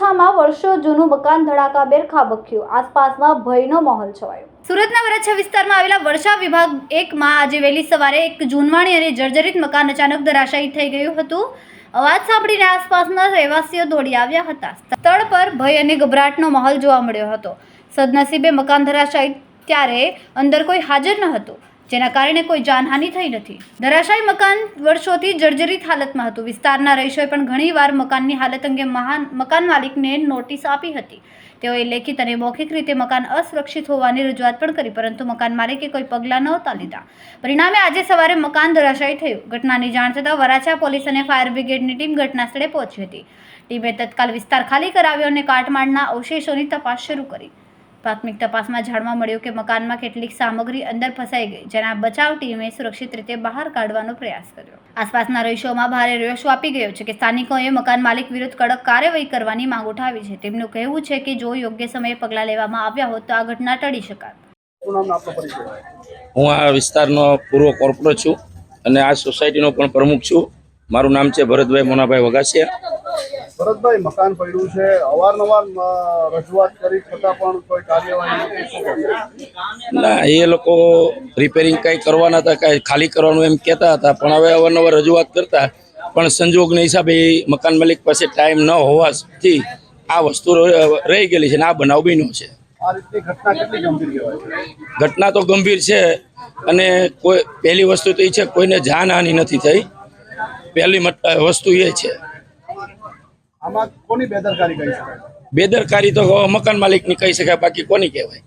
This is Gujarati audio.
વરાછામાં વર્ષો જૂનું મકાન ધડાકાભેર ખાબક્યું, આસપાસમાં ભયનો માહોલ છવાયો। સુરતના વરાછા વિસ્તારમાં આવેલા વર્ષા વિભાગ 1માં આજે વહેલી સવારે એક જૂનવાણી અને જર્જરિત મકાન અચાનક ધરાશાયી થઈ ગયું હતું। અવાજ સાંભળીને આસપાસના રહેવાસીઓ દોડી આવ્યા હતા। સ્થળ પર ભય અને ગભરાટનો માહોલ જોવા મળ્યો હતો। સદનસીબે મકાન ધરાશાયી ત્યારે અંદર કોઈ હાજર ન હતું, જેના કારણે કોઈ જાનહાનિ થઈ નથી। ધરાશાયી મકાન વર્ષોથી જર્જરિત હાલતમાં હતું। વિસ્તારના રહીશોએ પણ ઘણીવાર મકાનની હાલત અંગે મકાન માલિકને નોટિસ આપી હતી। તેઓએ લેખિત અને મૌખિક રીતે મકાન અસુરક્ષિત હોવાની રજૂઆત પણ કરી, પરંતુ મકાન માલિકે કોઈ પગલાં નહોતા લીધા। પરિણામે આજે સવારે મકાન ધરાશાયી થયું। ઘટનાની જાણ થતાં વરાછા પોલીસ અને ફાયર બ્રિગેડની ટીમ ઘટના સ્થળે પહોંચી હતી। ટીમે તત્કાલ વિસ્તાર ખાલી કરાવ્યો અને કાટમાળના અવશેષોની તપાસ શરૂ કરી। પ્રાથમિક તપાસમાં જાણવા મળ્યું કે મકાનમાં કેટલીક સામગ્રી અંદર ફસાઈ ગઈ, જેના બચાવ ટીમે સુરક્ષિત રીતે બહાર કાઢવાનો પ્રયાસ કર્યો। આસપાસના રહીશોમાં ભારે રોષ વ્યાપી ગયો છે કે સ્થાનિકોએ મકાન માલિક વિરુદ્ધ કડક કાર્યવાહી કરવાની માંગ ઉઠાવી છે। તેમનું કહેવું છે કે જો યોગ્ય સમયે પગલાં લેવામાં આવ્યા હોત તો આ ઘટના ટળી શકાત। હું આ વિસ્તારનો પૂર્વ કોર્પોરેટર છું અને આ સોસાયટીનો પણ પ્રમુખ છું। મારું નામ છે ભરતભાઈ મોનાભાઈ વગાસિયા। ભરતભાઈ, મકાન પડ્યું છે, અવારનવાર રજૂઆત કરી છતાં પણ કોઈ કાર્યવાહી ના, એ લોકો રિપેરિંગ કંઈ કરવાના હતા, કાંઈ ખાલી કરવાનું એમ કહેતા હતા, પણ હવે અવારનવાર રજૂઆત કરતા પણ સંજોગના હિસાબે મકાન માલિક પાસે ટાઈમ ન હોવાથી આ વસ્તુ રહી ગયેલી છે અને આ બનાવ બન્યો છે। આ રીતની ઘટના કેટલી ગંભીર કહેવાય છે? ઘટના તો ગંભીર છે અને કોઈ પહેલી વસ્તુ તો એ છે કોઈને જાનહાનિ નથી થઈ। પહેલી વસ્તુ એ છે। આમાં કોની બેદરકારી કહી શકાય? બેદરકારી તો મકાન માલિકની કહી શકાય, બાકી કોની કહેવાય?